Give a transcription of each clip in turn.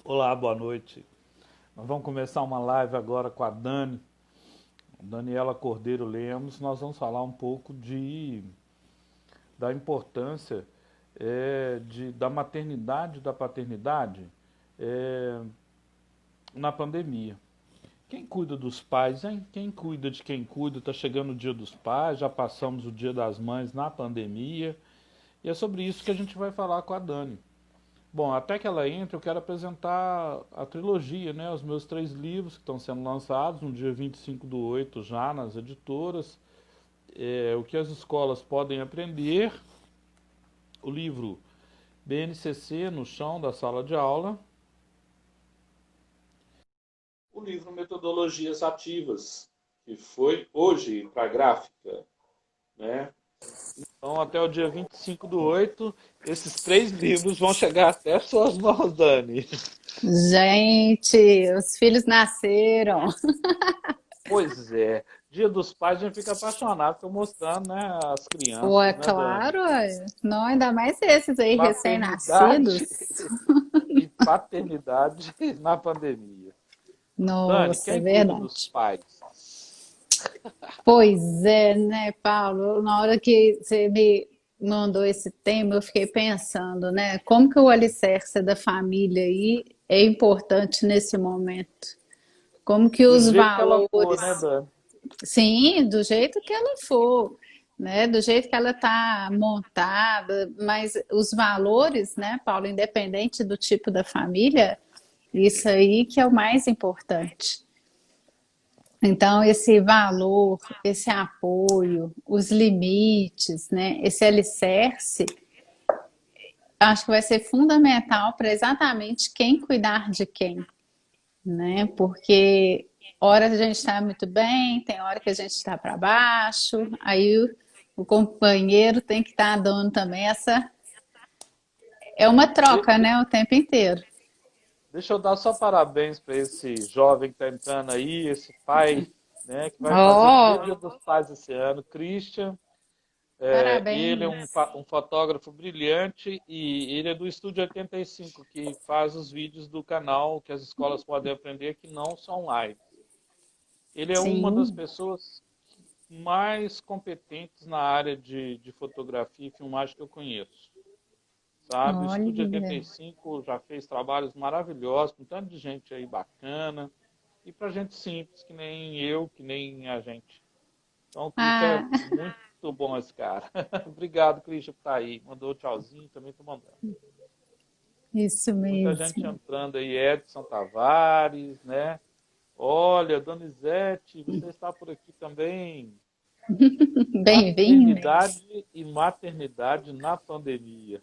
Olá, boa noite. Nós vamos começar uma live agora com a Daniela Cordeiro Lemos. Nós vamos falar um pouco da importância da maternidade e da paternidade é, na pandemia. Quem cuida dos pais, hein? Quem cuida de quem cuida? Está chegando o dia dos pais, já passamos o dia das mães na pandemia. E é sobre isso que a gente vai falar com a Dani. Bom, até que ela entre, eu quero apresentar a trilogia, né? Os meus três livros que estão sendo lançados no dia 25/8 já nas editoras. O que as escolas podem aprender, o livro BNCC no chão da sala de aula, o livro Metodologias Ativas, que foi hoje para a gráfica, né? Então, até o dia 25/8, esses três livros vão chegar até as suas mãos, Dani. Gente, os filhos nasceram. Pois é, Dia dos Pais a gente fica apaixonado, fica mostrando, né, as Ué, crianças, né, Dani? claro, ué. Não, ainda mais esses aí Maternidade recém-nascidos. e paternidade na pandemia. Dani, Nossa, é quem cuida dos verdade. pais? Pois é, né, Paulo? Na hora que você me mandou esse tema, eu fiquei pensando, né? Como que o alicerce da família aí é importante nesse momento? Como que Do os jeito que ela for, valores. né, Dani? Sim, do jeito que ela for, né? Do jeito que ela está montada, mas os valores, né, Paulo, independente do tipo da família, isso aí que é o mais importante. Então, esse valor, esse apoio, os limites, né, esse alicerce, acho que vai ser fundamental para exatamente quem cuidar de quem, né? Porque hora a gente está muito bem, tem hora que a gente está para baixo, aí o companheiro tem que estar dando também essa. É uma De- troca, de- né? O tempo inteiro. Deixa eu dar só parabéns para esse jovem que está entrando aí, esse pai, né, que vai fazer o primeiro Oh, Dia dos Pais esse ano, Christian. Ele é parabéns. um fotógrafo brilhante e ele é do Estúdio 85, que faz os vídeos do canal que as escolas podem aprender que não são live. Ele é uma das Sim, pessoas mais competentes na área de fotografia e filmagem que eu conheço. Sabe? O Estúdio olha. 85 já fez trabalhos maravilhosos com tanto de gente aí bacana e para gente simples, que nem eu, que nem a gente. Então, o Christian é Ah, muito bom esse cara. Obrigado, Christian, por estar aí. Mandou tchauzinho, também estou mandando. isso Muita gente mesmo. entrando aí, Edson Tavares, né? Olha, Donizete, você está por aqui também. Bem-vindos. Paternidade e maternidade na pandemia.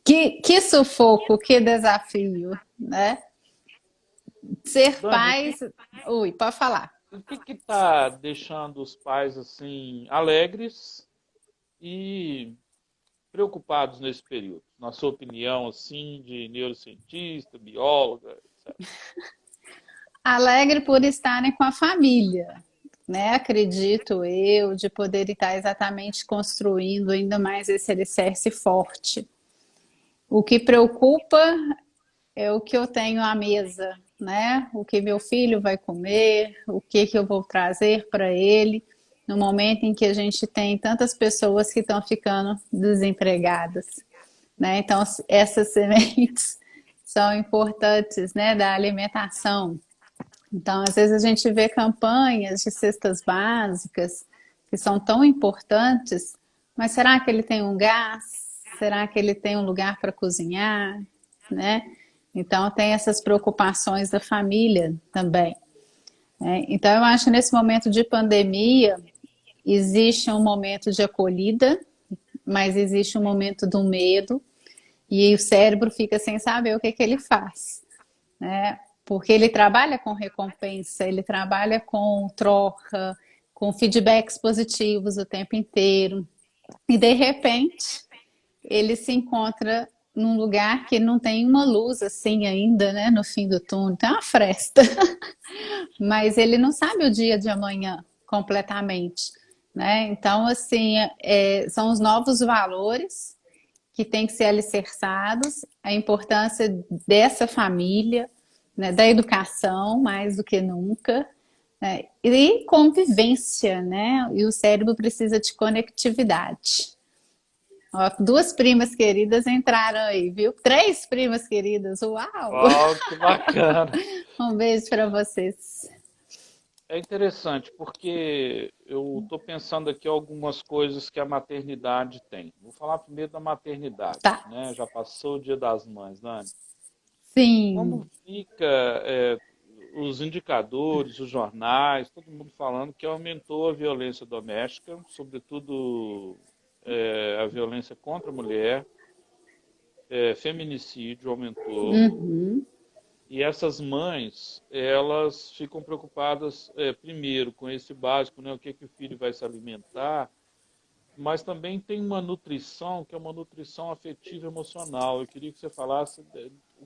Que sufoco, que desafio, né? Ser Dani, pais. Ui, pode falar. o que está deixando os pais assim alegres e preocupados nesse período? Na sua opinião, assim, de neurocientista, bióloga, etc. Alegre por estarem com a família, né? Acredito eu, de poder estar exatamente construindo ainda mais esse alicerce forte. O que preocupa é o que eu tenho à mesa, né? O que meu filho vai comer, o que que eu vou trazer para ele no momento em que a gente tem tantas pessoas que estão ficando desempregadas, né? Então essas sementes são importantes, né, da alimentação. Então, às vezes a gente vê campanhas de cestas básicas que são tão importantes, mas será que ele tem um gás? Será que ele tem um lugar para cozinhar, né? Então, tem essas preocupações da família também, né? Então, eu acho que nesse momento de pandemia, existe um momento de acolhida, mas existe um momento do medo, e o cérebro fica sem saber o que, que ele faz, né? Porque ele trabalha com recompensa, ele trabalha com troca, com feedbacks positivos o tempo inteiro, e de repente ele se encontra num lugar que não tem uma luz assim ainda, né, no fim do túnel, tem uma fresta, mas ele não sabe o dia de amanhã completamente, né? Então, assim, são os novos valores que têm que ser alicerçados, a importância dessa família, né, da educação, mais do que nunca, né, e convivência, né? E o cérebro precisa de conectividade. Ó, duas primas queridas entraram aí, viu? Três primas queridas, uau! Uau, que bacana. Um beijo para vocês. É interessante, porque eu estou pensando aqui algumas coisas que a maternidade tem. Vou falar primeiro da maternidade, Tá. né? Já passou o Dia das Mães, Dani. Como Sim. fica os indicadores, os jornais, todo mundo falando que aumentou a violência doméstica, sobretudo a violência contra a mulher, feminicídio aumentou. Uhum. E essas mães, elas ficam preocupadas, primeiro, com esse básico, né, o que, que o filho vai se alimentar, mas também tem uma nutrição, que é uma nutrição afetiva e emocional. Eu queria que você falasse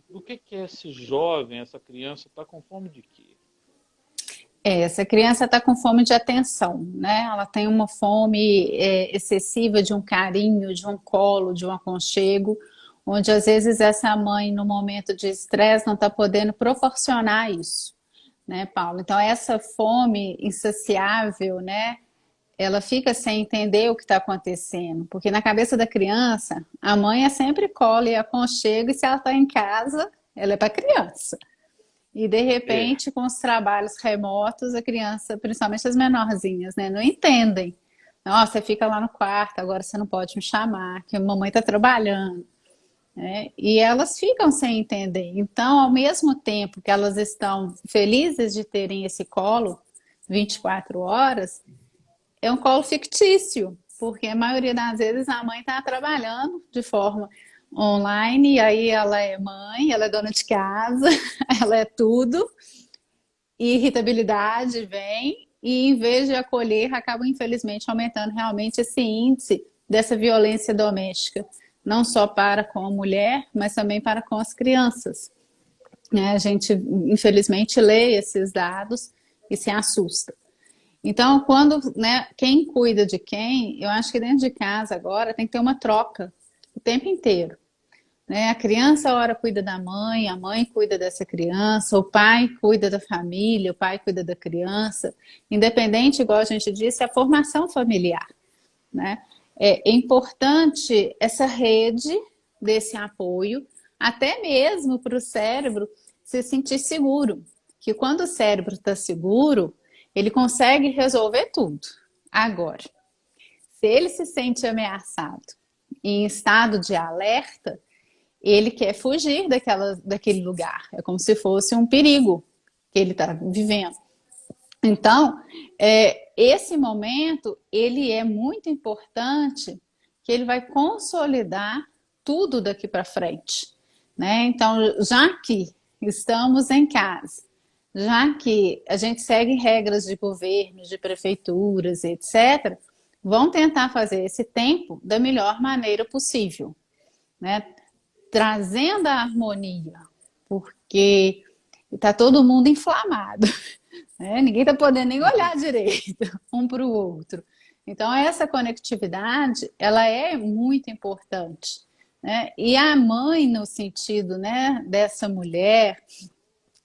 do que é esse jovem, essa criança, está com fome de quê? Essa criança está com fome de atenção, né? Ela tem uma fome excessiva de um carinho, de um colo, de um aconchego, onde às vezes essa mãe, no momento de estresse, não está podendo proporcionar isso, né, Paulo? Então, essa fome insaciável, né? Ela fica sem entender o que está acontecendo, porque na cabeça da criança, a mãe é sempre colo e aconchego, e se ela está em casa, ela é para a criança. E de É, repente, com os trabalhos remotos, a criança, principalmente as menorzinhas, né, não entendem. Nossa, você fica lá no quarto, agora você não pode me chamar, que a mamãe está trabalhando, né? E elas ficam sem entender. Então, ao mesmo tempo que elas estão felizes de terem esse colo 24 horas, é um colo fictício, porque a maioria das vezes a mãe está trabalhando de forma online, e aí ela é mãe, ela é dona de casa, ela é tudo, e irritabilidade vem, e em vez de acolher, acaba infelizmente aumentando realmente esse índice dessa violência doméstica, não só para com a mulher, mas também para com as crianças, né? A gente infelizmente lê esses dados e se assusta. Então, quando, né, quem cuida de quem, eu acho que dentro de casa agora tem que ter uma troca o tempo inteiro, né? A criança, a hora cuida da mãe, a mãe cuida dessa criança, o pai cuida da família, o pai cuida da criança, independente, igual a gente disse, a formação familiar, né? É importante essa rede desse apoio, até mesmo para o cérebro se sentir seguro, que quando o cérebro está seguro, ele consegue resolver tudo. Agora, se ele se sente ameaçado, em estado de alerta, ele quer fugir daquele lugar. É como se fosse um perigo que ele está vivendo. Então, esse momento, ele é muito importante, que ele vai consolidar tudo daqui para frente, né? Então, já que estamos em casa, já que a gente segue regras de governo, de prefeituras, etc., vão tentar fazer esse tempo da melhor maneira possível, né? Trazendo a harmonia, porque está todo mundo inflamado, né? Ninguém está podendo nem olhar direito um para o outro. Então, essa conectividade, ela é muito importante, né? E a mãe, no sentido, né, dessa mulher,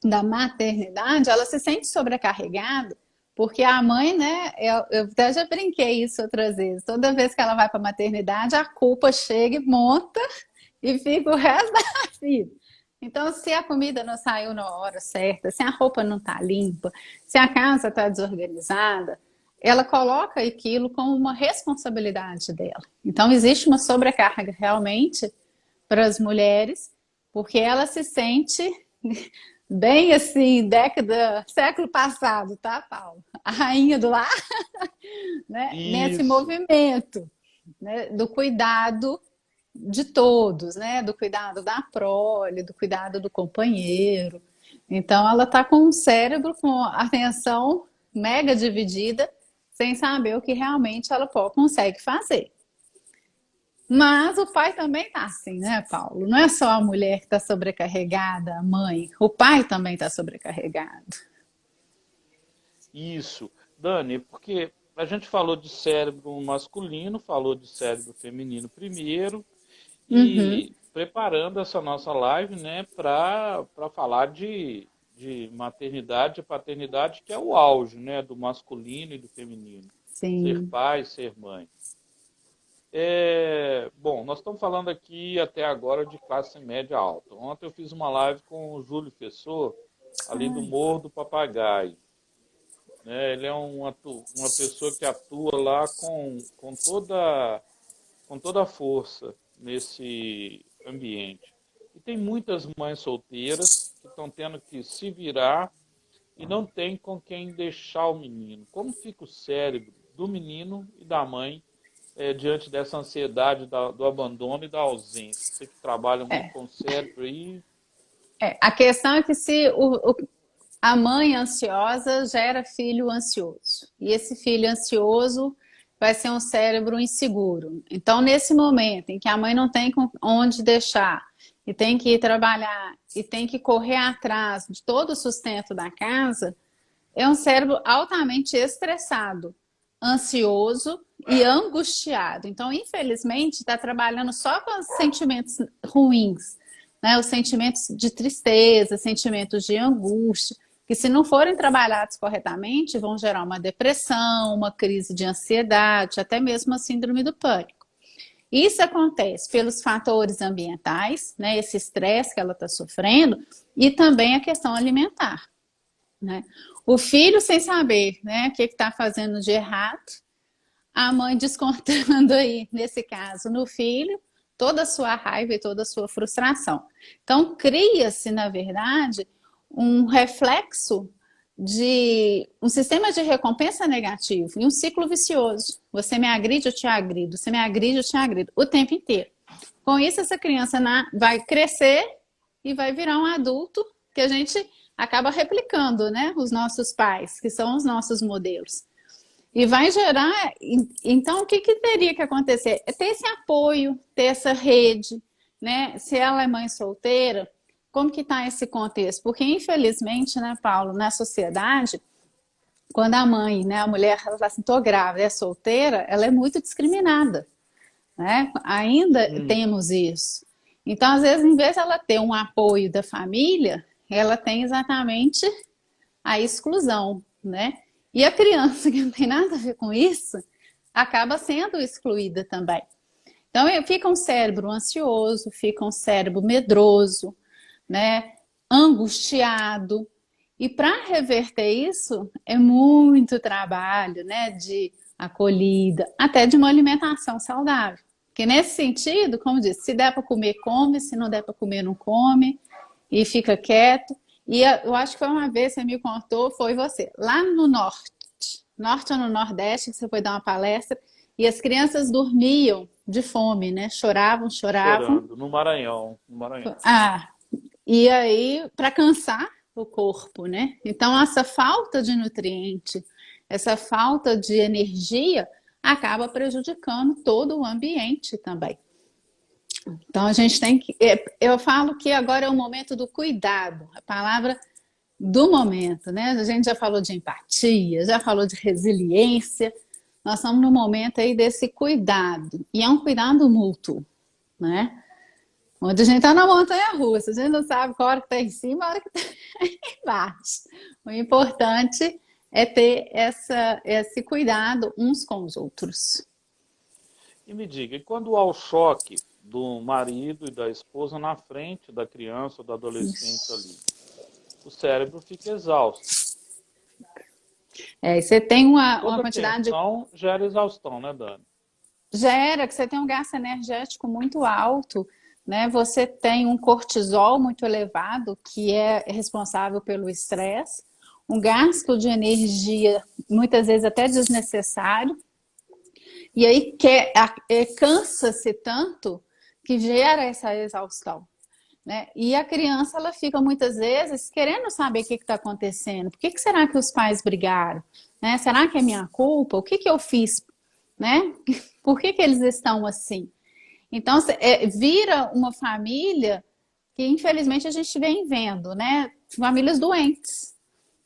da maternidade, ela se sente sobrecarregada, porque a mãe, né, eu até já brinquei isso outras vezes, toda vez que ela vai para a maternidade, a culpa chega e monta e fica o resto da vida. Então, se a comida não saiu na hora certa, se a roupa não está limpa, se a casa está desorganizada, ela coloca aquilo como uma responsabilidade dela. Então, existe uma sobrecarga realmente para as mulheres, porque ela se sente bem assim, década, século passado, tá, Paulo? A rainha do lar, né? Nesse isso. movimento, né? Do cuidado de todos, né? Do cuidado da prole, do cuidado do companheiro. Então, ela está com o cérebro com a atenção mega dividida, sem saber o que realmente ela consegue fazer. Mas o pai também tá assim, né, Paulo? Não é só a mulher que está sobrecarregada, a mãe. O pai também está sobrecarregado. Isso. Dani, porque a gente falou de cérebro masculino, falou de cérebro feminino primeiro, Uhum. e preparando essa nossa live, né, para falar de maternidade e paternidade, que é o auge, né, do masculino e do feminino. Ser Sim. pai, ser mãe. Bom, nós estamos falando aqui até agora de classe média alta. Ontem eu fiz uma live com o Júlio Fessor, ali do Ai, Morro do Papagaio. Né? Ele é uma pessoa que atua lá com toda a força nesse ambiente. E tem muitas mães solteiras que estão tendo que se virar e não tem com quem deixar o menino. Como fica o cérebro do menino e da mãe diante dessa ansiedade do abandono e da ausência? Você que trabalha muito é. com o cérebro aí. A questão é que se a mãe ansiosa gera filho ansioso. E esse filho ansioso vai ser um cérebro inseguro. Então, nesse momento em que a mãe não tem onde deixar, e tem que ir trabalhar, e tem que correr atrás de todo o sustento da casa, é um cérebro altamente estressado, ansioso e angustiado. Então, infelizmente, está trabalhando só com os sentimentos ruins, né? Os sentimentos de tristeza, sentimentos de angústia, que se não forem trabalhados corretamente, vão gerar uma depressão, uma crise de ansiedade, até mesmo a síndrome do pânico. Isso acontece pelos fatores ambientais, né? Esse estresse que ela está sofrendo, e também a questão alimentar. Né? O filho sem saber, né, o que está fazendo de errado, a mãe descontando aí, nesse caso, no filho, toda a sua raiva e toda a sua frustração. Então, cria-se, na verdade, um reflexo de um sistema de recompensa negativo e um ciclo vicioso. Você me agride, eu te agrido. Você me agride, eu te agrido. O tempo inteiro. Com isso, essa criança vai crescer e vai virar um adulto que a gente acaba replicando, né? Os nossos pais, que são os nossos modelos. E vai gerar. Então, o que, que teria que acontecer? É ter esse apoio, ter essa rede, né? Se ela é mãe solteira, como que está esse contexto? Porque, infelizmente, né, Paulo, na sociedade, quando a mãe, né, a mulher, ela fala assim, tô grávida, é solteira, ela é muito discriminada, né? Ainda Hum. temos isso. Então, às vezes, em vez de ela ter um apoio da família, ela tem exatamente a exclusão, né? E a criança que não tem nada a ver com isso acaba sendo excluída também. Então fica um cérebro ansioso, fica um cérebro medroso, né? Angustiado. E para reverter isso é muito trabalho, né? De acolhida, até de uma alimentação saudável. Porque nesse sentido, como disse, se der para comer, come, se não der para comer, não come, e fica quieto. E eu acho que foi uma vez que você me contou, foi você, lá no norte ou no nordeste, que você foi dar uma palestra, e as crianças dormiam de fome, né? Choravam, choravam. Chorando, no Maranhão, no Maranhão. Ah, e aí, para cansar o corpo, né? Então, essa falta de nutriente, essa falta de energia, acaba prejudicando todo o ambiente também. Então a gente tem que. Eu falo que agora é o momento do cuidado, a palavra do momento, né? A gente já falou de empatia, já falou de resiliência. Nós estamos no momento aí desse cuidado. E é um cuidado mútuo, né? Onde a gente está na montanha russa, a gente não sabe qual hora que está em cima, a hora que está embaixo. O importante é ter esse cuidado uns com os outros. E me diga, e quando há o choque do marido e da esposa na frente da criança ou do adolescente ali? O cérebro fica exausto. E você tem E uma toda quantidade de tensão gera exaustão, né, Dani? gera que você tem um gasto energético muito alto, né? Você tem um cortisol muito elevado, que é responsável pelo estresse, um gasto de energia, muitas vezes até desnecessário, e aí cansa-se tanto que gera essa exaustão. Né? E a criança ela fica muitas vezes querendo saber o que está acontecendo. Por que será que os pais brigaram? Né? Será que é minha culpa? O que eu fiz? Né? Por que eles estão assim? Então, vira uma família que, infelizmente, a gente vem vendo, né? Famílias doentes,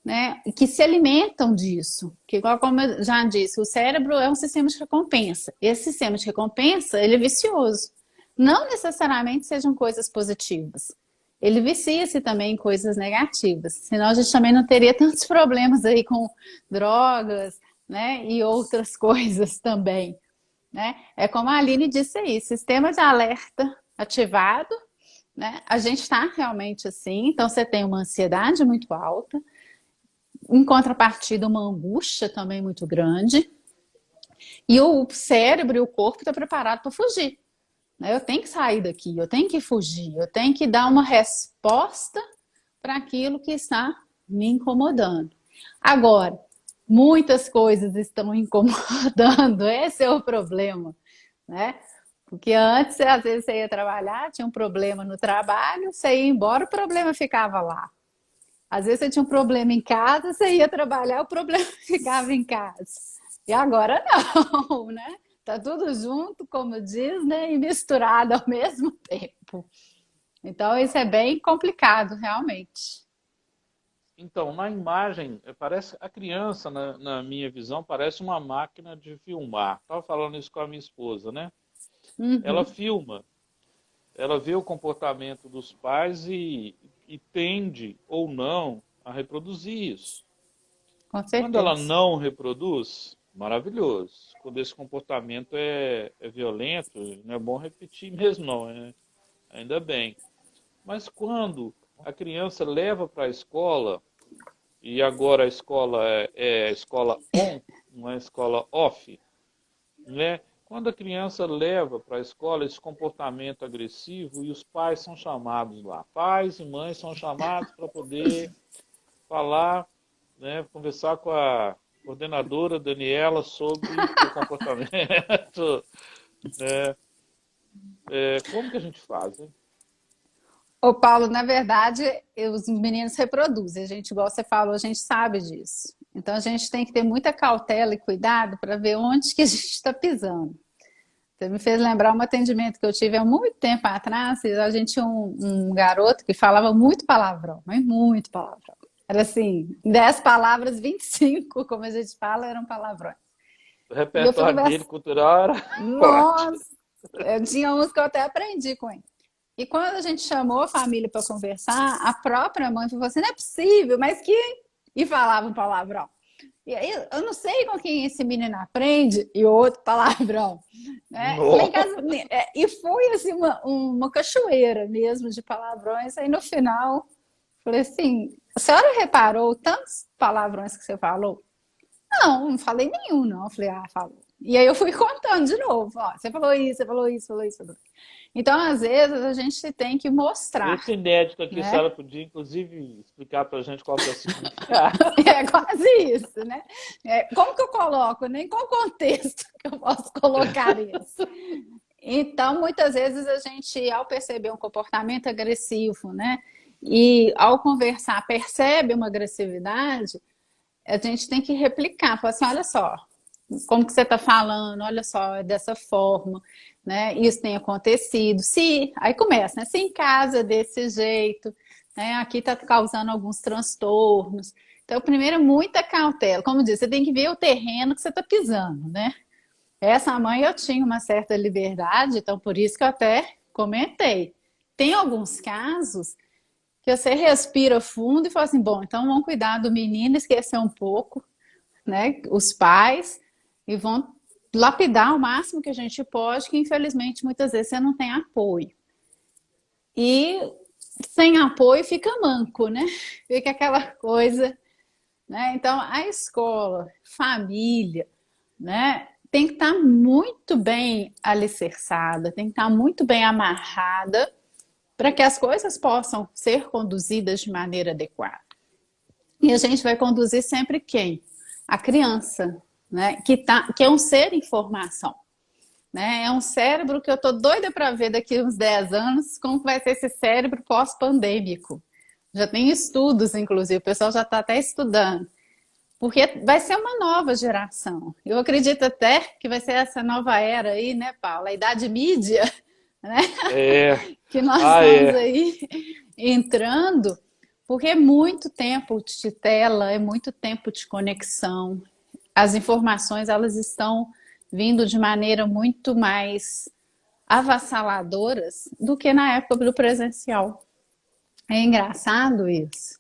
né? Que se alimentam disso. Que, igual como eu já disse, o cérebro é um sistema de recompensa. Esse sistema de recompensa, ele é vicioso. não necessariamente sejam coisas positivas. Ele vicia-se também em coisas negativas, senão a gente também não teria tantos problemas aí com drogas, né, e outras coisas também, né? É como a Aline disse aí, sistema de alerta ativado, né? A gente está realmente assim, então você tem uma ansiedade muito alta, em contrapartida uma angústia também muito grande, e o cérebro e o corpo estão preparados para fugir. Né? Eu tenho que sair daqui, eu tenho que fugir, eu tenho que dar uma resposta para aquilo que está me incomodando. Agora, muitas coisas estão incomodando, esse é o problema, né? Porque antes, às vezes, você ia trabalhar, tinha um problema no trabalho, você ia embora, o problema ficava lá. Às vezes você tinha um problema em casa, você ia trabalhar, o problema ficava em casa. E agora não, né? Tá tudo junto, como diz, né? E misturado ao mesmo tempo. Então, isso é bem complicado, realmente. Então, na imagem, parece a criança, na minha visão, parece uma máquina de filmar. Estava falando isso com a minha esposa, né? Ela Uhum, filma, ela vê o comportamento dos pais e tende ou não a reproduzir isso. com Quando ela certeza. não reproduz, maravilhoso. Quando esse comportamento é violento, não é bom repetir mesmo, não, ainda bem. Mas quando a criança leva para a escola, e agora a escola é a escola on, não é a escola off, né? Quando a criança leva para a escola esse comportamento agressivo e os pais são chamados lá, pais e mães são chamados para poder falar, né, conversar com a coordenadora Daniela sobre o comportamento, né? Como que a gente faz, hein? Ô, Paulo, na verdade, os meninos reproduzem. A gente, igual você falou, a gente sabe disso. Então, a gente tem que ter muita cautela e cuidado para ver onde que a gente está pisando. Você me fez lembrar um atendimento que eu tive há muito tempo atrás. E a gente tinha um garoto que falava muito palavrão, mas muito palavrão. Era assim, 10 palavras, 25, como a gente fala, eram palavrões. O E eu fui repertório dele conversar. cultural era forte. Nossa, eu tinha uns que eu até aprendi com ele. E quando a gente chamou a família para conversar, a própria mãe falou assim: não é possível, mas que. E falava um palavrão. E aí, eu não sei com quem esse menino aprende, e outro palavrão. Né? Lá em Nossa. casa, e foi assim, uma cachoeira mesmo de palavrões. Aí no final, falei assim: a senhora reparou tantos palavrões que você falou? Não, não falei nenhum, não. Eu falei: ah, falou. E aí eu fui contando de novo: ó, você falou isso, você falou isso, falou isso. Falou isso. Então, às vezes, a gente tem que mostrar, Esse inédito aqui, a né? senhora podia, inclusive, explicar para a gente qual que é o significado. É quase isso, né? Como que eu coloco? Nem qual contexto que eu posso colocar isso? Então, muitas vezes a gente, ao perceber um comportamento agressivo, né? E ao conversar, percebe uma agressividade, a gente tem que replicar, falar assim, olha só, como que você está falando, olha só, é dessa forma, né? Isso tem acontecido. Se, aí começa, né? Se em casa é desse jeito, né? Aqui está causando alguns transtornos. Então, primeiro, muita cautela. Como diz, você tem que ver o terreno que você está pisando, né? Essa mãe eu tinha uma certa liberdade, então por isso que eu até comentei. Tem alguns casos que você respira fundo e fala assim, bom, então vamos cuidar do menino, esquecer um pouco, né, os pais, e vão lapidar o máximo que a gente pode, que infelizmente muitas vezes você não tem apoio. E sem apoio fica manco, né? Fica aquela coisa, né? Então a escola, família, né, tem que estar muito bem alicerçada, tem que estar muito bem amarrada para que as coisas possam ser conduzidas de maneira adequada. E a gente vai conduzir sempre quem? A criança, né? Que é um ser em formação. Né? É um cérebro que eu tô doida para ver daqui uns 10 anos como vai ser esse cérebro pós-pandêmico. Já tem estudos, inclusive, o pessoal já está até estudando. Porque vai ser uma nova geração. Eu acredito até que vai ser essa nova era aí, né, Paula? A idade mídia, né? É. Que nós Ah, estamos é. aí entrando, porque é muito tempo de tela, é muito tempo de conexão. As informações, elas estão vindo de maneira muito mais avassaladoras do que na época do presencial. É engraçado isso,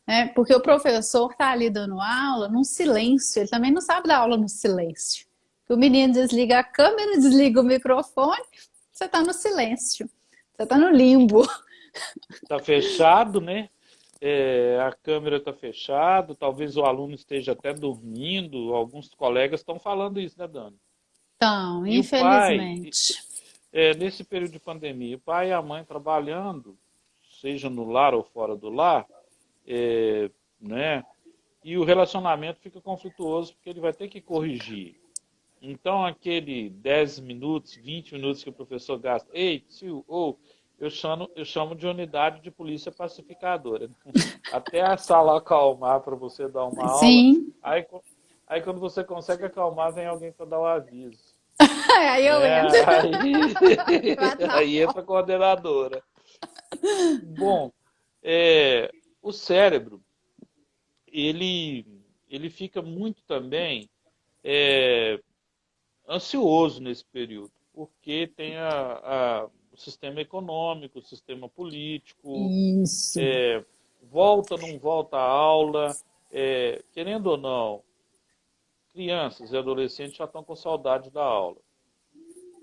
né? Porque o professor está ali dando aula num silêncio, ele também não sabe dar aula no silêncio. O menino desliga a câmera, desliga o microfone, você está no silêncio, você está no limbo. Está fechado, né? A câmera está fechada, talvez o aluno esteja até dormindo. Alguns colegas estão falando isso, né, Dani? Então, E o pai, infelizmente. nesse período de pandemia, o pai e a mãe trabalhando, seja no lar ou fora do lar, né? E o relacionamento fica conflituoso porque ele vai ter que corrigir. Então, aquele 10 minutos, 20 minutos que o professor gasta, ei, tio, ou eu chamo de unidade de polícia pacificadora. Até a sala acalmar para você dar uma aula. Sim, Aí quando você consegue acalmar, vem alguém para dar o aviso. aí eu Né? entro para dar Aí aula. entra a coordenadora. Bom, o cérebro, ele fica muito também é, ansioso nesse período, porque tem o sistema econômico, o sistema político, Isso. volta, não volta a aula, querendo ou não, crianças e adolescentes já estão com saudade da aula.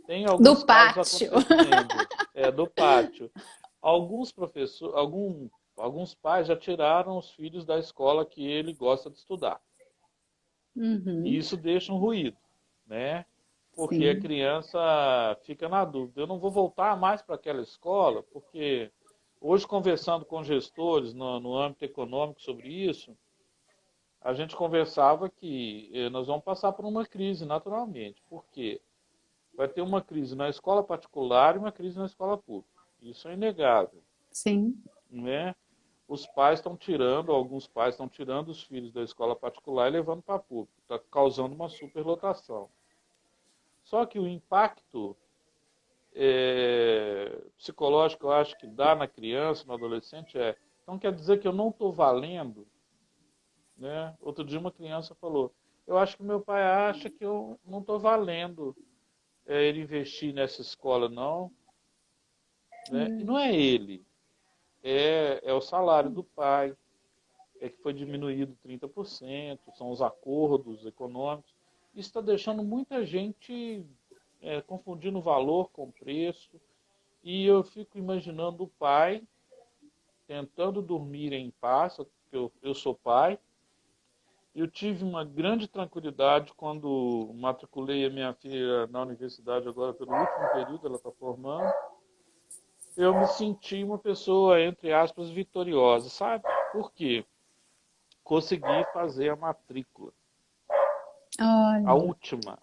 Tem alguns Do casos pátio. acontecendo, do pátio. Alguns professores, alguns pais já tiraram os filhos da escola que ele gosta de estudar. E Uhum, isso deixa um ruído, né? Porque a sim, criança fica na dúvida. Eu não vou voltar mais para aquela escola, porque hoje, conversando com gestores no âmbito econômico sobre isso, a gente conversava que nós vamos passar por uma crise naturalmente. Por quê? Vai ter uma crise na escola particular e uma crise na escola pública. Isso é inegável, sim. né? Os pais estão tirando, alguns pais estão tirando os filhos da escola particular e levando para a pública. Está causando uma superlotação. Só que o impacto psicológico, eu acho que dá na criança, no adolescente, então quer dizer que eu não estou valendo, né? Outro dia uma criança falou, eu acho que meu pai acha que eu não estou valendo ele investir nessa escola, não, né? E não é ele, é o salário do pai, que foi diminuído 30%, são os acordos econômicos. Isso está deixando muita gente confundindo valor com preço. E eu fico imaginando o pai tentando dormir em paz, porque eu sou pai. Eu tive uma grande tranquilidade quando matriculei a minha filha na universidade agora pelo último período, ela está formando. Eu me senti uma pessoa, entre aspas, vitoriosa, sabe? Por quê? Consegui fazer a matrícula. Olha, A última,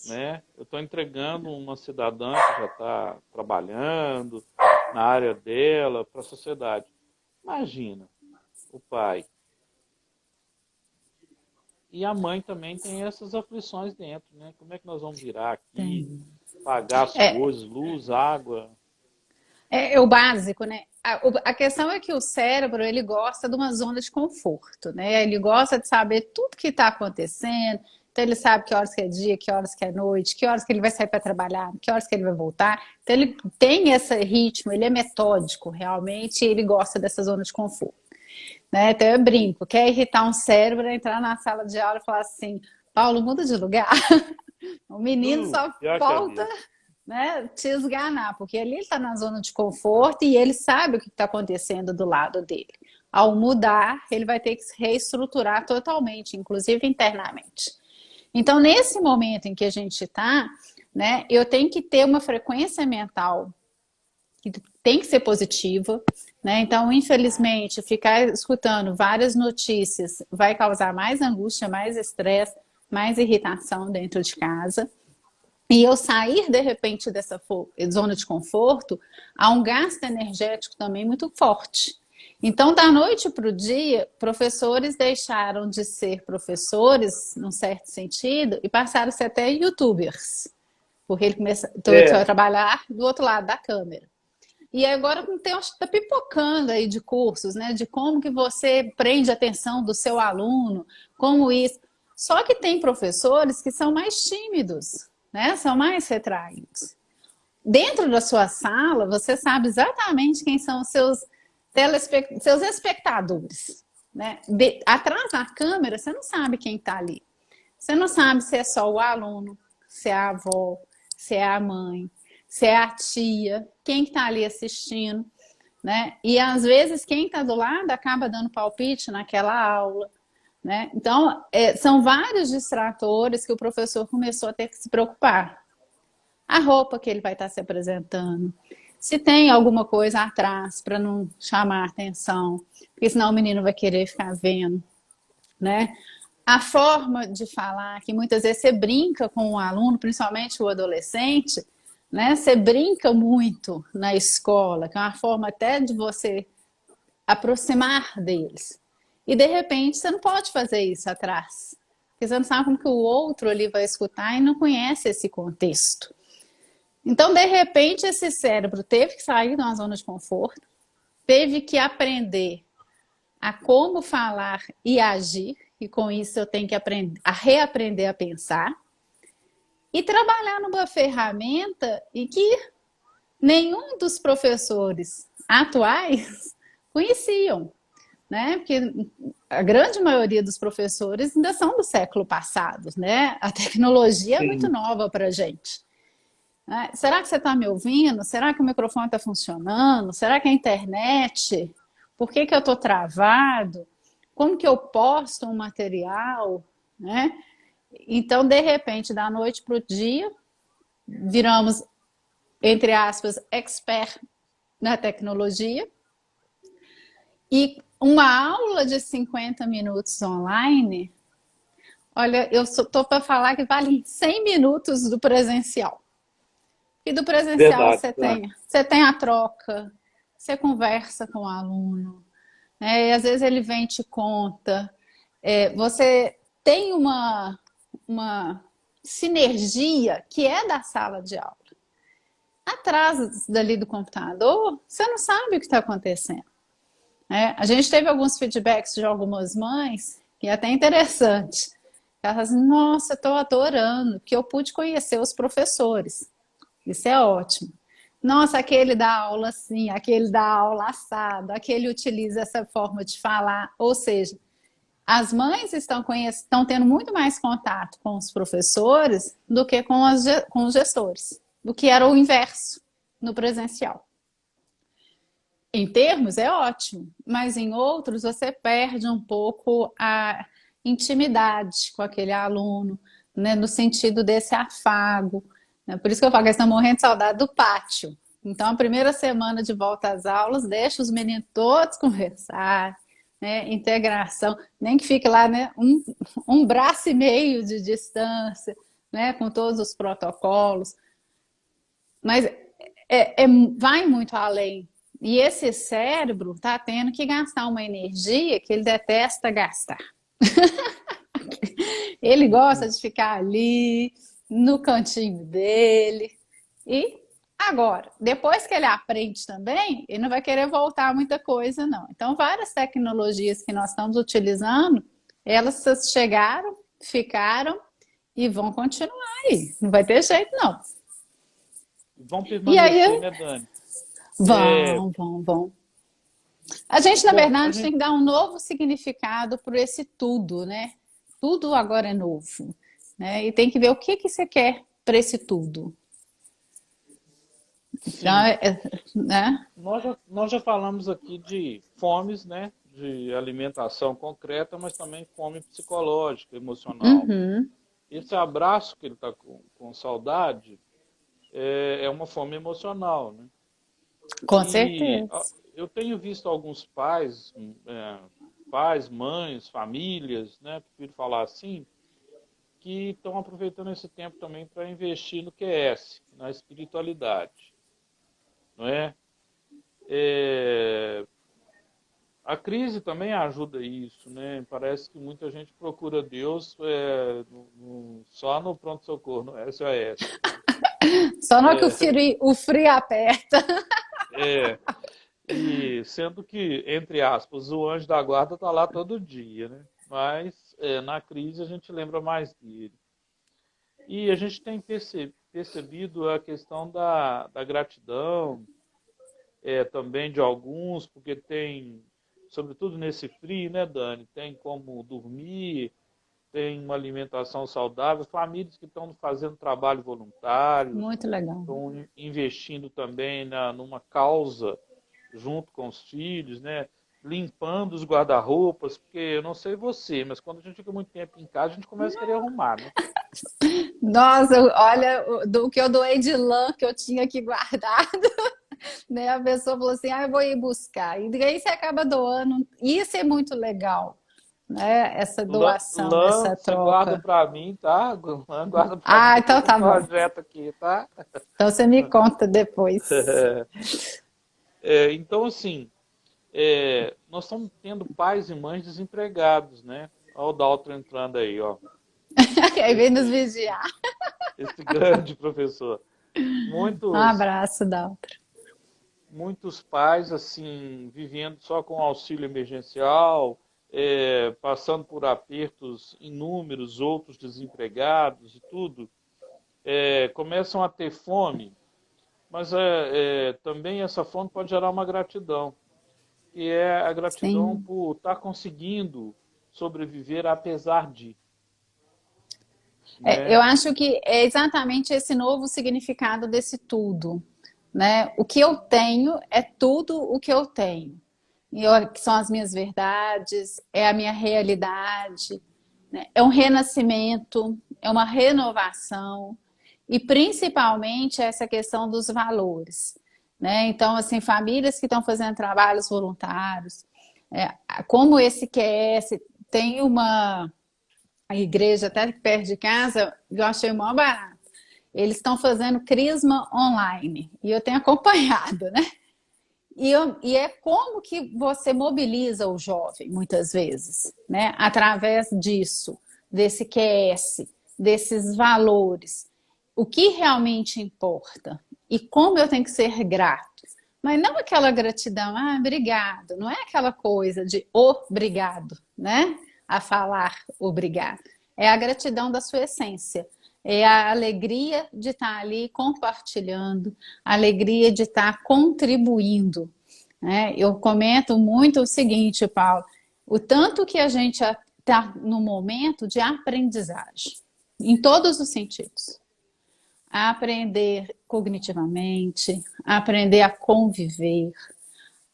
né? Eu estou entregando uma cidadã que já está trabalhando na área dela para a sociedade. Imagina, o pai. E a mãe também tem essas aflições dentro, né? Como é que nós vamos virar aqui, tem. pagar as É, coisas, luz, água? é o básico, né? A questão é que o cérebro, ele gosta de uma zona de conforto, né? Ele gosta de saber tudo que está acontecendo. Então, ele sabe que horas que é dia, que horas que é noite, que horas que ele vai sair para trabalhar, que horas que ele vai voltar. Então, ele tem esse ritmo, ele é metódico, realmente, e ele gosta dessa zona de conforto, né? Então, eu brinco, quer irritar um cérebro, é entrar na sala de aula e falar assim, Paulo, muda de lugar. O menino só Pior que é falta, mesmo. né, te esganar, porque ali ele está na zona de conforto e ele sabe o que está acontecendo do lado dele. Ao mudar, ele vai ter que se reestruturar totalmente, inclusive internamente. Então, nesse momento em que a gente está, né, eu tenho que ter uma frequência mental que tem que ser positiva, né? Então, infelizmente, ficar escutando várias notícias vai causar mais angústia, mais estresse, mais irritação dentro de casa. E eu sair de repente dessa zona de conforto, há um gasto energético também muito forte. Então, da noite para o dia, professores deixaram de ser professores, num certo sentido, e passaram a ser até youtubers, porque ele começou a É, trabalhar do outro lado da câmera. E agora tem, acho que está pipocando aí de cursos, né? De como que você prende a atenção do seu aluno, como isso. Só que tem professores que são mais tímidos. né? São mais retraídos. Dentro da sua sala, você sabe exatamente quem são os seus espectadores, né? Atrás da câmera, você não sabe quem está ali. Você não sabe se é só o aluno, se é a avó, se é a mãe, se é a tia, quem está ali assistindo, né? E às vezes quem está do lado acaba dando palpite naquela aula, né? Então, são vários distratores que o professor começou a ter que se preocupar. A roupa que ele vai estar se apresentando, se tem alguma coisa atrás para não chamar a atenção, porque senão o menino vai querer ficar vendo, né? A forma de falar, que muitas vezes você brinca com o aluno, principalmente o adolescente, né? Você brinca muito na escola, que é uma forma até de você aproximar deles. E de repente você não pode fazer isso atrás, porque você não sabe como que o outro ali vai escutar e não conhece esse contexto. Então, de repente, esse cérebro teve que sair de uma zona de conforto, teve que aprender a como falar e agir, e com isso eu tenho que aprender a reaprender a pensar e trabalhar numa ferramenta em que nenhum dos professores atuais conheciam, né? Porque a grande maioria dos professores ainda são do século passado, né? A tecnologia é muito Sim. nova para a gente. Será que você está me ouvindo? Será que o microfone está funcionando? Será que a internet? Por que eu estou travado? Como que eu posto um material? Né? Então, de repente, da noite para o dia, viramos, entre aspas, expert na tecnologia. E uma aula de 50 minutos online, olha, eu estou para falar que vale 100 minutos do presencial. E do presencial Verdade, tá? você tem a troca, você conversa com o aluno, né? E às vezes ele vem e te conta. Você tem uma sinergia que é da sala de aula. Atrás dali do computador, você não sabe o que está acontecendo, né? A gente teve alguns feedbacks de algumas mães, que é até interessante. Elas, nossa, estou adorando, que eu pude conhecer os professores. Isso é ótimo. Nossa, aquele dá aula assim, aquele dá aula assado, aquele utiliza essa forma de falar. Ou seja, as mães estão tendo muito mais contato com os professores do que com os gestores, do que era o inverso no presencial. Em termos, é ótimo, mas em outros você perde um pouco a intimidade com aquele aluno, né, no sentido desse afago. Né? Por isso que eu falo que eles estão morrendo de saudade do pátio. Então, a primeira semana de volta às aulas, deixa os meninos todos conversar, né, integração, nem que fique lá, né, um braço e meio de distância, né, com todos os protocolos, mas vai muito além. E esse cérebro está tendo que gastar uma energia que ele detesta gastar. Ele gosta de ficar ali, no cantinho dele. E agora, depois que ele aprende também, ele não vai querer voltar a muita coisa, não. Então, várias tecnologias que nós estamos utilizando, elas chegaram, ficaram e vão continuar aí. Não vai ter jeito, não. Vão E permanecer, aí, né, Dani? É, vão. A gente, na bom, a verdade, tem gente, que dar um novo significado para esse tudo, né? Tudo agora é novo, né? E tem que ver o que você quer para esse tudo. Então, sim, né? nós já falamos aqui de fomes, né, de alimentação concreta, mas também fome psicológica, emocional. Uhum, Esse abraço que ele está com saudade é uma fome emocional, né? com E certeza. eu tenho visto alguns pais, pais, mães, famílias, né, prefiro falar assim, que estão aproveitando esse tempo também para investir no QS, na espiritualidade, não é? É, a crise também ajuda isso, né? Parece que muita gente procura Deus só no pronto-socorro, no SOS. Só na hora que o frio aperta. É, e sendo que, entre aspas, o anjo da guarda está lá todo dia, né? Mas na crise a gente lembra mais dele. E a gente tem percebido a questão da gratidão, também de alguns, porque tem, sobretudo nesse frio, né, Dani, tem como dormir, tem uma alimentação saudável, famílias que estão fazendo trabalho voluntário, Muito legal. estão investindo também numa causa junto com os filhos, né? Limpando os guarda-roupas, porque eu não sei você, mas quando a gente fica muito tempo em casa, a gente começa a querer arrumar, né? Nossa, olha, do que eu doei de lã que eu tinha aqui guardado, né? A pessoa falou assim, eu vou ir buscar. E daí você acaba doando. Isso é muito legal, né? Essa doação, Lã, essa você guarda troca. para mim, tá? Lã, guarda para mim Ah, que eu tô então com um tá bom. projeto aqui, tá? Então você me conta depois. Então, assim, nós estamos tendo pais e mães desempregados, né? Olha o Dalton entrando aí, ó. Aí vem nos Esse, vigiar. esse grande professor. Um Muitos, abraço, Daltro. muitos pais, assim, vivendo só com auxílio emergencial, passando por apertos inúmeros, outros desempregados e tudo, começam a ter fome, mas também essa fome pode gerar uma gratidão, que é a gratidão Sim. por estar conseguindo sobreviver apesar de, Eu né? acho que é exatamente esse novo significado desse tudo, né? O que eu tenho é tudo o que eu tenho. Que são as minhas verdades, é a minha realidade, né? É um renascimento, é uma renovação e principalmente essa questão dos valores, né? Então, assim, famílias que estão fazendo trabalhos voluntários, como esse QS tem uma a igreja até perto de casa, eu achei mó barato. Eles estão fazendo crisma online e eu tenho acompanhado, né? E é como que você mobiliza o jovem, muitas vezes, né? Através disso, desse QS, desses valores. O que realmente importa e como eu tenho que ser grato. Mas não aquela gratidão, obrigado. Não é aquela coisa de obrigado, né? A falar obrigado. É a gratidão da sua essência. É a alegria de estar ali compartilhando, a alegria de estar contribuindo, né? Eu comento muito o seguinte, Paulo, o tanto que a gente está no momento de aprendizagem, em todos os sentidos. A aprender cognitivamente, a aprender a conviver,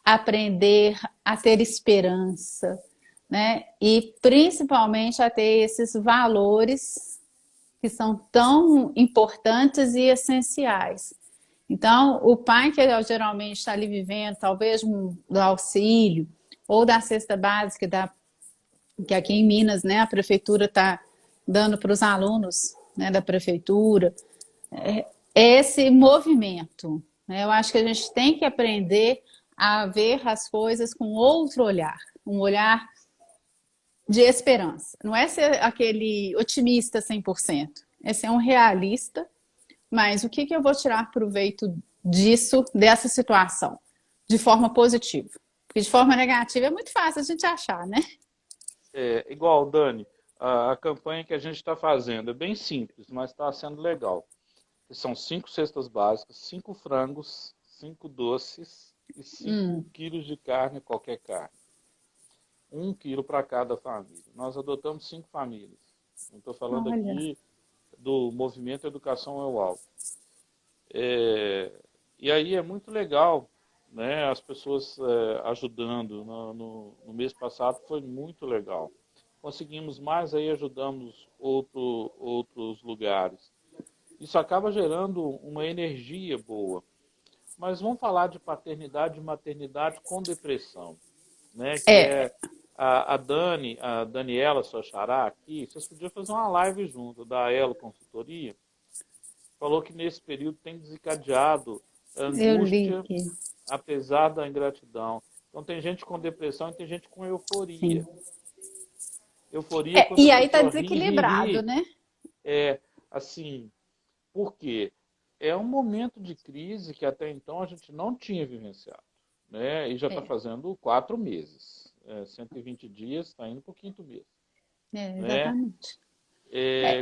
a aprender a ter esperança, né? E principalmente a ter esses valores que são tão importantes e essenciais. Então, o pai que geralmente está ali vivendo, talvez do auxílio ou da cesta básica, que aqui em Minas, né, a prefeitura está dando para os alunos, né, da prefeitura, esse movimento. Né? Eu acho que a gente tem que aprender a ver as coisas com outro olhar, um olhar de esperança. Não é ser aquele otimista 100%, é ser um realista. Mas o que eu vou tirar proveito disso, dessa situação, de forma positiva? Porque de forma negativa é muito fácil a gente achar, né? Igual, Dani, a campanha que a gente está fazendo é bem simples, mas está sendo legal. São 5 cestas básicas, 5 frangos, 5 doces e 5 quilos de carne, qualquer carne. 1 quilo para cada família. Nós adotamos 5 famílias. Não estou falando Olha, aqui do movimento Educação é o Alto. E aí é muito legal, né? As pessoas ajudando. No mês passado foi muito legal. Conseguimos mais, aí ajudamos outros lugares. Isso acaba gerando uma energia boa. Mas vamos falar de paternidade e maternidade com depressão, né? Que é, é a Daniela, sua xará aqui, vocês podiam fazer uma live junto, da Elo Consultoria, falou que nesse período tem desencadeado eu li angústia, que apesar da ingratidão. Então tem gente com depressão e tem gente com euforia. sim. Euforia é quando a E aí tá pessoa ri, ri, desequilibrado, ri. né? É assim, por quê? É um momento de crise que até então a gente não tinha vivenciado, né? E já está É, fazendo 4 meses. 120 dias, está indo para o quinto mês, né? exatamente.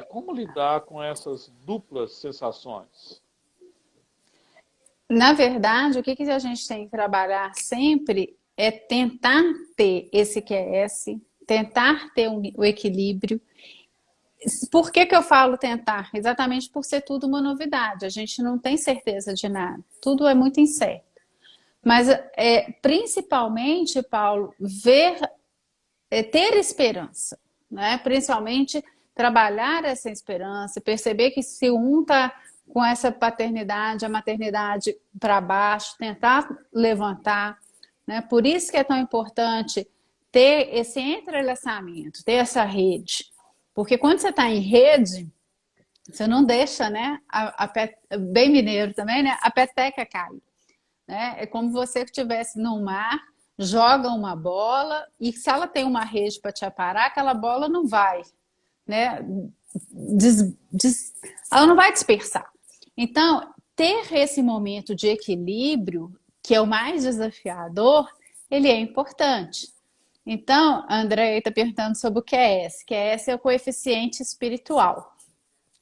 Como lidar com essas duplas sensações? Na verdade, o que a gente tem que trabalhar sempre é tentar ter esse QS, tentar ter o equilíbrio. Por que eu falo tentar? Exatamente por ser tudo uma novidade. A gente não tem certeza de nada. Tudo é muito incerto. Mas, principalmente, Paulo, ter esperança, né? Principalmente trabalhar essa esperança, perceber que se um está com essa paternidade, a maternidade para baixo, tentar levantar, né? Por isso que é tão importante ter esse entrelaçamento, ter essa rede. Porque quando você está em rede, você não deixa, né? Bem mineiro também, né? A peteca cair. Né? É como você que estivesse no mar, joga uma bola e se ela tem uma rede para te aparar, aquela bola não vai, né? Ela não vai dispersar. Então, ter esse momento de equilíbrio, que é o mais desafiador, ele é importante. Então, a Andréia está perguntando sobre o QS. QS é o coeficiente espiritual,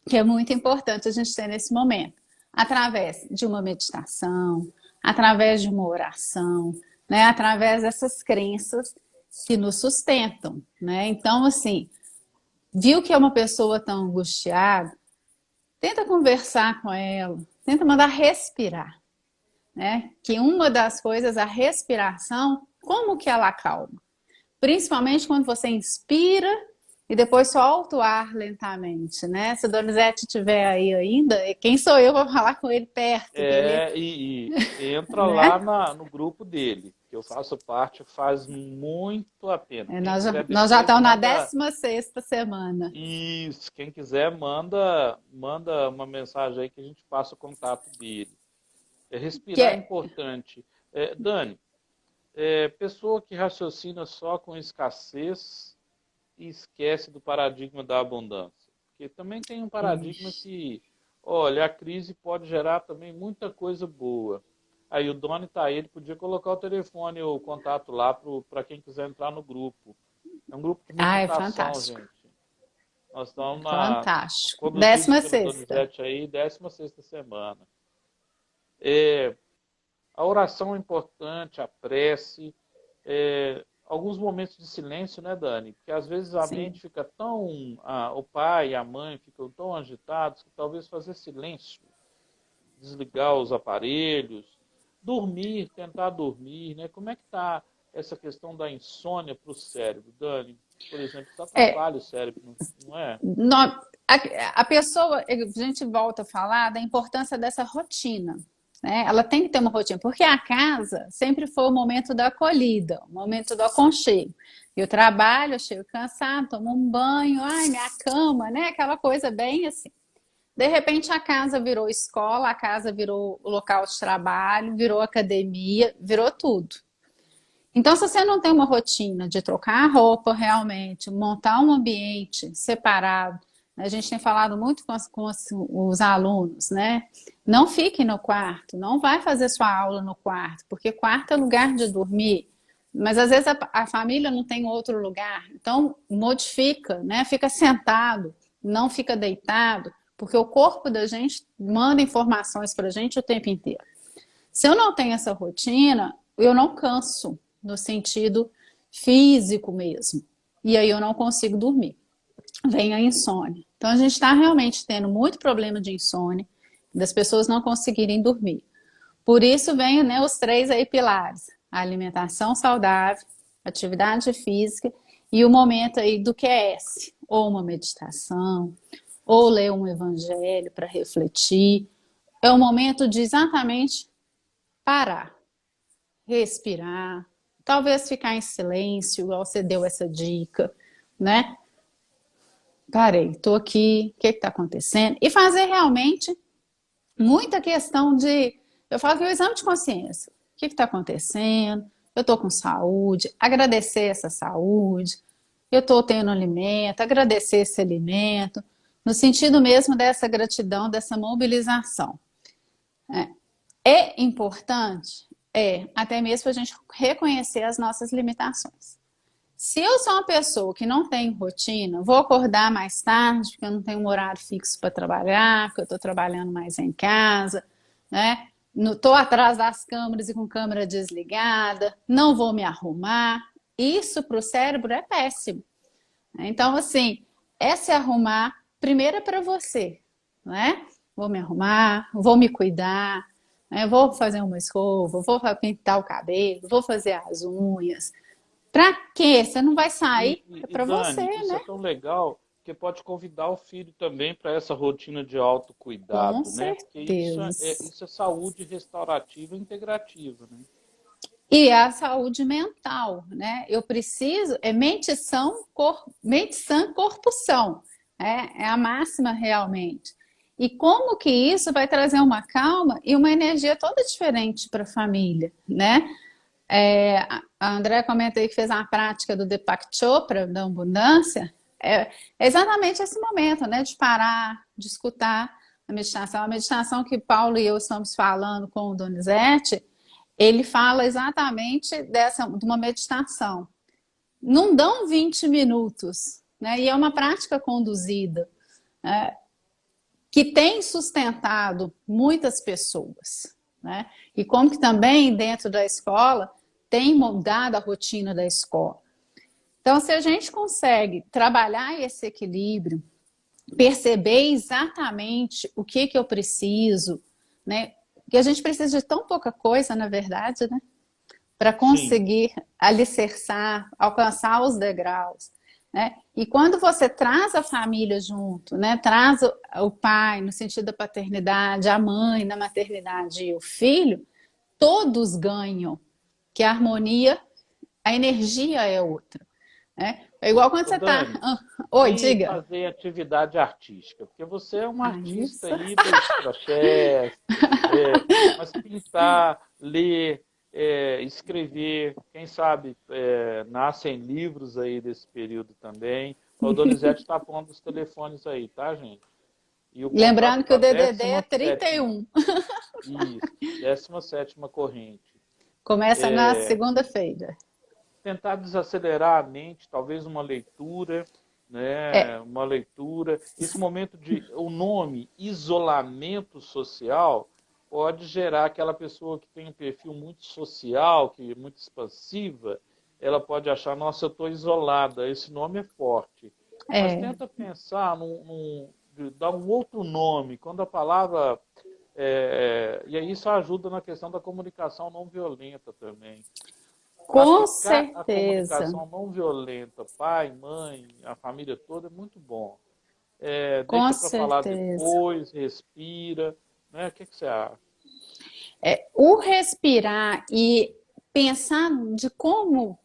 que é muito importante a gente ter nesse momento, através de uma meditação, através de uma oração, né? Através dessas crenças que nos sustentam, né? Então, assim, viu que é uma pessoa tão angustiada, tenta conversar com ela, tenta mandar respirar, né? Que uma das coisas, a respiração, como que ela acalma? Principalmente quando você inspira e depois solta o ar lentamente, né? Se o Donizete estiver aí ainda, quem sou eu para falar com ele perto dele, E entra lá né? no grupo dele, que eu faço parte, faz muito a pena. Quem quiser Nós já depois, estamos na manda 16ª semana. isso. Quem quiser, manda uma mensagem aí que a gente passa o contato dele. Que Respirar é é, importante. Dani, pessoa que raciocina só com escassez e esquece do paradigma da abundância. Porque também tem um paradigma que, olha, a crise pode gerar também muita coisa boa. Aí o Doni tá aí, ele podia colocar o telefone, o contato lá para quem quiser entrar no grupo. É um grupo de é meditação, fantástico. gente. Nós estamos Fantástico. conduzidos Décima pelo sexta. Donizete aí, 16ª semana. A oração é importante, a prece, alguns momentos de silêncio, né, Dani? Porque às vezes a mente Sim. fica tão, o pai e a mãe ficam tão agitados que talvez fazer silêncio, desligar os aparelhos, dormir, tentar dormir, né? Como é que está essa questão da insônia para o cérebro, Dani? Por exemplo, isso É, atrapalha o cérebro, não é? a pessoa, a gente volta a falar da importância dessa rotina, né? Ela tem que ter uma rotina, porque a casa sempre foi o momento da acolhida, o momento do aconchego. Eu trabalho, eu chego cansado, tomo um banho, ai, minha cama, né? Aquela coisa bem assim. De repente a casa virou escola, a casa virou local de trabalho, virou academia, virou tudo. Então, se você não tem uma rotina de trocar a roupa realmente, montar um ambiente separado, né? A gente tem falado muito os alunos, né? Não fique no quarto, não vai fazer sua aula no quarto, porque quarto é lugar de dormir. Mas às vezes a família não tem outro lugar, então modifica, né? Fica sentado, não fica deitado, porque o corpo da gente manda informações para a gente o tempo inteiro. Se eu não tenho essa rotina, eu não canso, no sentido físico mesmo. E aí eu não consigo dormir. Vem a insônia. Então a gente está realmente tendo muito problema de insônia, das pessoas não conseguirem dormir. Por isso vem, né, os 3 aí pilares: a alimentação saudável, atividade física e o momento aí do QS, ou uma meditação, ou ler um evangelho para refletir. É o momento de exatamente parar, respirar, talvez ficar em silêncio, igual você deu essa dica, né? Parei, tô aqui, o que está acontecendo? E fazer realmente muita questão de. Eu falo que é o exame de consciência. O que está acontecendo? Eu estou com saúde, agradecer essa saúde, eu estou tendo alimento, agradecer esse alimento, no sentido mesmo dessa gratidão, dessa mobilização. É importante? Até mesmo para a gente reconhecer as nossas limitações. Se eu sou uma pessoa que não tem rotina, vou acordar mais tarde, porque eu não tenho um horário fixo para trabalhar, porque eu estou trabalhando mais em casa, né? Estou atrás das câmeras e com câmera desligada, não vou me arrumar. Isso para o cérebro é péssimo. Então, assim, é se arrumar primeiro é para você, né? Vou me arrumar, vou me cuidar, né? Vou fazer uma escova, vou pintar o cabelo, vou fazer as unhas. Pra quê? Você não vai sair? É pra você, Dani, isso é né? tão legal que pode convidar o filho também para essa rotina de Com autocuidado, né? Porque certeza. isso é saúde restaurativa e integrativa, né? E a saúde mental, né? Eu preciso, é mente sã, corpo são. É a máxima realmente. E como que isso vai trazer uma calma e uma energia toda diferente para a família, né? A Andrea comenta aí que fez uma prática do Deepak Chopra, da abundância. É exatamente esse momento, né? De parar, de escutar a meditação. A meditação que Paulo e eu estamos falando com o Donizete, ele fala exatamente de uma meditação. Não dão 20 minutos, né? E é uma prática conduzida, né? Que tem sustentado muitas pessoas, né? E como que também dentro da escola tem mudado a rotina da escola. Então, se a gente consegue trabalhar esse equilíbrio, perceber exatamente o que eu preciso, né? Porque a gente precisa de tão pouca coisa, na verdade, né? Para Sim. conseguir alicerçar, alcançar os degraus, né? E quando você traz a família junto, né? Traz o pai no sentido da paternidade, a mãe na maternidade e o filho, todos ganham, que a harmonia, a energia é outra, né? É igual quando Ô, você está. Dani, Oi, e diga. fazer atividade artística? Porque você é um Ah, artista isso. aí dos crochês, mas pintar, ler, escrever, quem sabe nascem livros aí desse período também. O Donizete está pondo os telefones aí, tá, gente? E o contato Lembrando que o para DDD é 17ª, 31. isso, 17ª corrente. Começa na segunda-feira. Tentar desacelerar a mente, talvez uma leitura, né? É, Uma leitura. Esse momento de o nome isolamento social pode gerar aquela pessoa que tem um perfil muito social, que é muito expansiva, ela pode achar, nossa, eu estou isolada, esse nome é forte. Mas é. tenta pensar dar um outro nome, quando a palavra. E aí isso ajuda na questão da comunicação não violenta também. Com Aplicar a certeza. comunicação não violenta, pai, mãe, a família toda, é muito bom. Com Deixa para falar certeza. depois, respira. Né? O que, que você acha? O respirar e pensar de como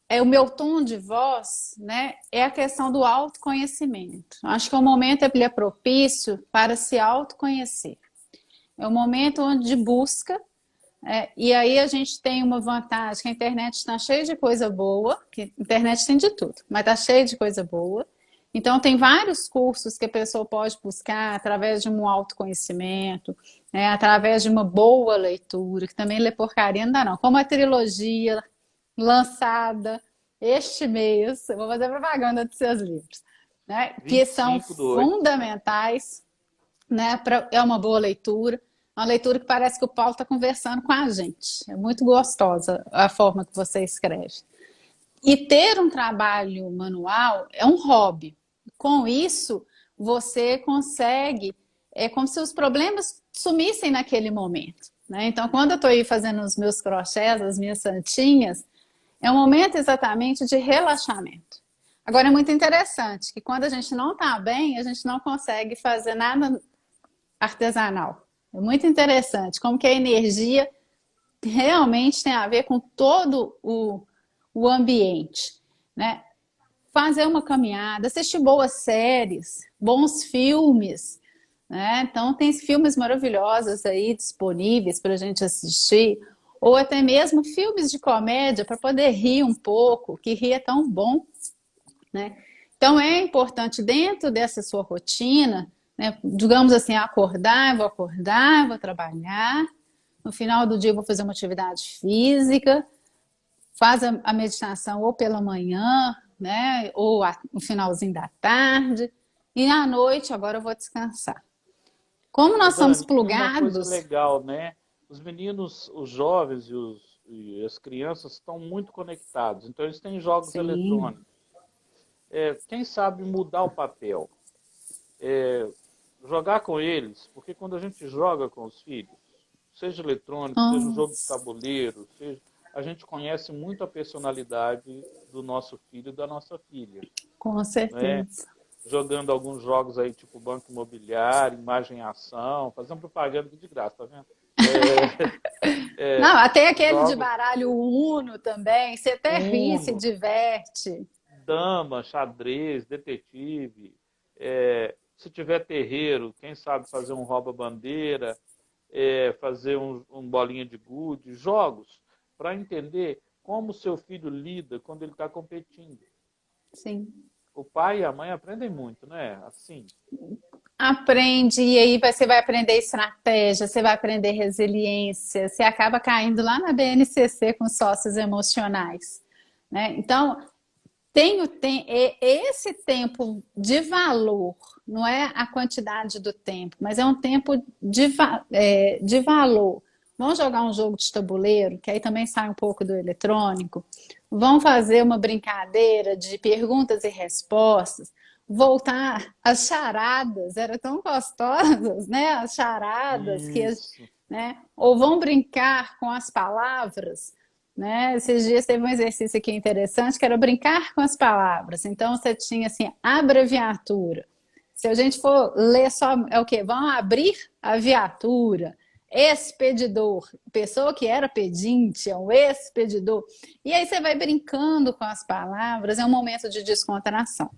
é o meu tom de voz, né? É a questão do autoconhecimento. Acho que o momento ele é propício para se autoconhecer. É o momento onde de busca. E aí a gente tem uma vantagem, que a internet está cheia de coisa boa, que a internet tem de tudo, mas está cheia de coisa boa. Então tem vários cursos que a pessoa pode buscar através de um autoconhecimento, né, através de uma boa leitura, que também ler porcaria não dá não, como a trilogia lançada este mês, eu vou fazer propaganda dos seus livros, né, que são 25/8. fundamentais, né? É uma boa leitura. Uma leitura que parece que o Paulo está conversando com a gente. É muito gostosa a forma que você escreve. E ter um trabalho manual é um hobby. Com isso, você consegue. É como se os problemas sumissem naquele momento. Né? Então, quando eu estou aí fazendo os meus crochês, as minhas santinhas, é um momento exatamente de relaxamento. Agora, é muito interessante que quando a gente não está bem, a gente não consegue fazer nada artesanal. É muito interessante como que a energia realmente tem a ver com todo o ambiente, né? Fazer uma caminhada, assistir boas séries, bons filmes, né? Então tem filmes maravilhosos aí disponíveis para a gente assistir, ou até mesmo filmes de comédia para poder rir um pouco, que rir é tão bom, né? Então é importante dentro dessa sua rotina, né, digamos assim, acordar, vou trabalhar, no final do dia eu vou fazer uma atividade física, faz a meditação ou pela manhã, né? Ou no finalzinho da tarde, e à noite, agora eu vou descansar. Como Ô, nós somos Dani, e uma coisa plugados, legal, né? Os meninos, os jovens e as crianças estão muito conectados, então eles têm jogos sim. eletrônicos. Quem sabe mudar o papel? Jogar com eles, porque quando a gente joga com os filhos, seja eletrônico, seja um jogo de Nossa, tabuleiro, a gente conhece muito a personalidade do nosso filho e da nossa filha, com né? certeza. Jogando alguns jogos aí, tipo Banco Imobiliário, Imagem e Ação, fazendo propaganda aqui de graça, tá vendo? Não, até aquele de Jogos baralho Uno também, você até ri, se Uno, diverte. dama, xadrez, detetive. Se tiver terreiro, quem sabe fazer um rouba-bandeira, fazer um bolinha de gude, jogos para entender como o seu filho lida quando ele está competindo. Sim. O pai e a mãe aprendem muito, né? Assim. Aprende, e aí você vai aprender estratégia, você vai aprender resiliência, você acaba caindo lá na BNCC com sócios emocionais, né? Então, esse tempo de valor, não é a quantidade do tempo, mas é um tempo de valor. Vão jogar um jogo de tabuleiro, que aí também sai um pouco do eletrônico. Vão fazer uma brincadeira de perguntas e respostas. Voltar às charadas, eram tão gostosas, né? As charadas Isso. né? Ou vão brincar com as palavras, né? Esses dias teve um exercício aqui interessante que era brincar com as palavras. Então você tinha assim, abreviatura. Se a gente for ler só, é o quê? Vão abrir a viatura. Expedidor, pessoa que era pedinte, é um expedidor. E aí você vai brincando com as palavras, é um momento de descontração.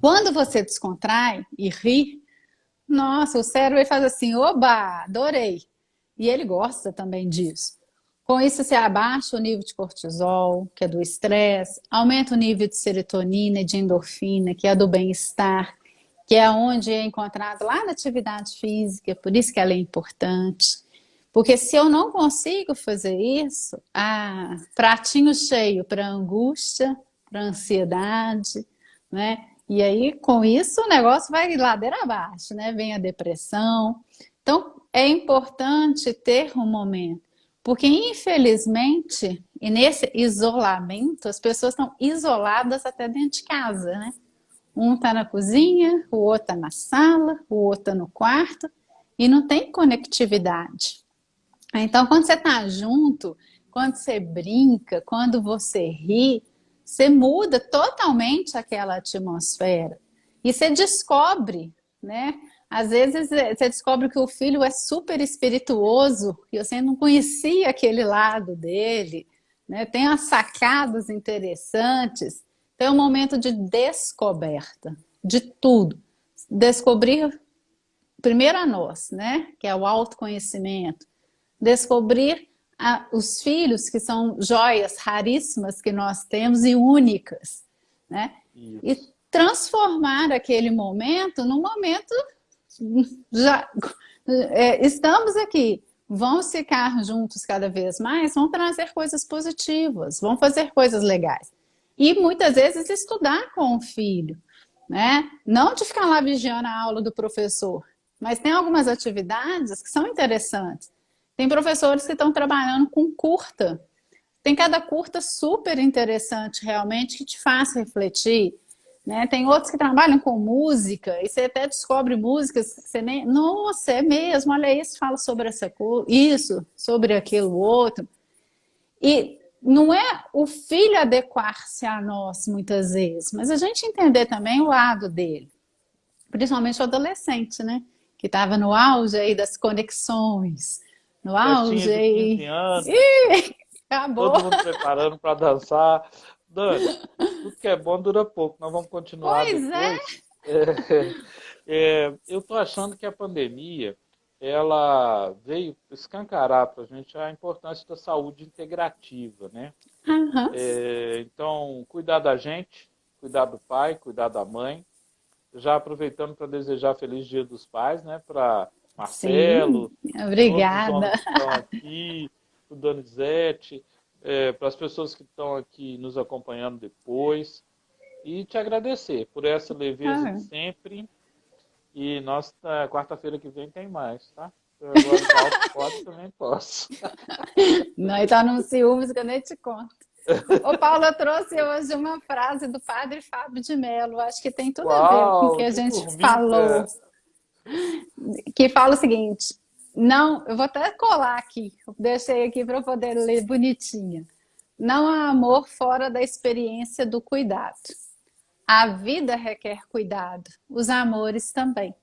Quando você descontrai e ri, nossa, o cérebro faz assim, oba, adorei. E ele gosta também disso. Com isso, você abaixa o nível de cortisol, que é do estresse, aumenta o nível de serotonina e de endorfina, que é do bem-estar, que é onde é encontrado lá na atividade física, por isso que ela é importante. Porque se eu não consigo fazer isso, pratinho cheio para angústia, para ansiedade, né? E aí, com isso, o negócio vai ladeira abaixo, né? Vem a depressão. Então, é importante ter um momento, porque infelizmente, e nesse isolamento, as pessoas estão isoladas até dentro de casa, né? Um está na cozinha, o outro está na sala, o outro está no quarto, e não tem conectividade. Então, quando você está junto, quando você brinca, quando você ri, você muda totalmente aquela atmosfera. E você descobre, né? Às vezes você descobre que o filho é super espirituoso e você não conhecia aquele lado dele, né? Tem umas sacadas interessantes. Então, é um momento de descoberta de tudo. Descobrir primeiro a nós, né? Que é o autoconhecimento. Descobrir os filhos, que são joias raríssimas que nós temos e únicas, né? E Isso. transformar aquele momento num momento já estamos aqui, vamos ficar juntos cada vez mais, vão trazer coisas positivas, vão fazer coisas legais. E muitas vezes estudar com o filho, né? Não de ficar lá vigiando a aula do professor, mas tem algumas atividades que são interessantes. Tem professores que estão trabalhando com curta. Tem cada curta super interessante, realmente, que te faz refletir. Né? Tem outros que trabalham com música, e você até descobre músicas que você nem. Nossa, é mesmo, olha isso, fala sobre essa coisa, isso, sobre aquilo outro. E não é o filho adequar-se a nós, muitas vezes, mas a gente entender também o lado dele. Principalmente o adolescente, né? Que estava no auge aí das conexões, no Festinha auge de 15 aí. anos, Ih, acabou. todo mundo preparando para dançar. Dani, tudo que é bom dura pouco. Nós vamos continuar Pois é, depois. Eu estou achando que a pandemia ela veio escancarar para a gente a importância da saúde integrativa, né? aham, Então, cuidar da gente, cuidar do pai, cuidar da mãe. Já aproveitando para desejar Feliz Dia dos Pais, né? Para sim, Marcelo, todos os obrigada. homens que estão aqui, o Donizete. para as pessoas que estão aqui nos acompanhando depois. E te agradecer por essa leveza de Ah, sempre. E nós, quarta-feira que vem, tem mais, tá? Eu agora o Dalton pode, também posso. não, então não ciúmes que eu nem te conto. Ô, Paula, eu trouxe hoje uma frase do padre Fábio de Mello, acho que tem tudo a ver com o que Uau, a que gente falou, formiga! que fala o seguinte, não, eu vou até colar aqui, deixei aqui para eu poder ler bonitinha. Não há amor fora da experiência do cuidado. A vida requer cuidado, os amores também.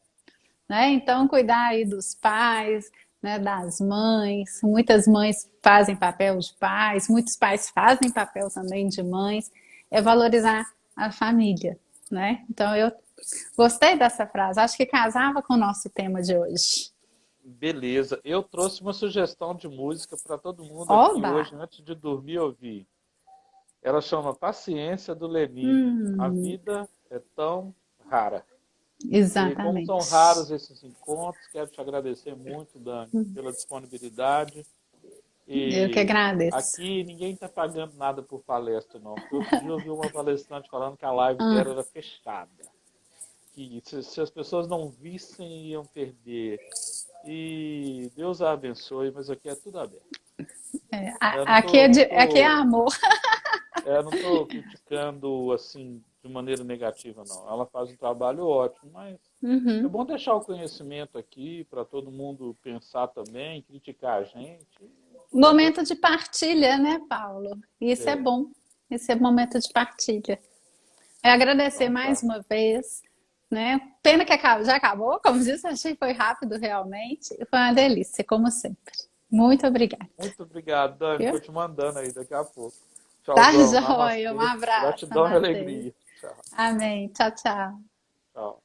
Né? Então, cuidar aí dos pais, né, das mães. Muitas mães fazem papel de pais, muitos pais fazem papel também de mães. É valorizar a família, né? Então, eu gostei dessa frase. Acho que casava com o nosso tema de hoje. Beleza, eu trouxe uma sugestão de música para todo mundo aqui Oba! hoje, antes de dormir ouvir. Ela chama Paciência do Lenine. A Hum, vida é tão rara. E como são exatamente. raros esses encontros, quero te agradecer muito, Dani, pela disponibilidade. Eu que E agradeço. aqui ninguém está pagando nada por palestra, não. Porque outro dia eu ouvi uma palestrante falando que a live dela Ah, era fechada. Que se as pessoas não vissem, iam perder. E Deus a abençoe, mas aqui é tudo aberto. Eu não aqui, tô, não aqui é tô, amor. não tô criticando assim de maneira negativa, não. Ela faz um trabalho ótimo, mas é Uhum. bom deixar o conhecimento aqui para todo mundo pensar também, criticar a gente. Tudo é bom. Momento de partilha, né, Paulo? Isso é É, bom. Esse é momento de partilha. É agradecer então mais tá. uma vez, né? Pena que já acabou, como disse, achei que foi rápido realmente. Foi uma delícia, como sempre. Muito obrigada. Muito obrigado, Dani. Viu? Tô te mandando aí daqui a pouco. Tá Tchauzão, joia. Um namastê. abraço, Gratidão e namastê. alegria. Tchau. Amém. Tchau, tchau. Tchau.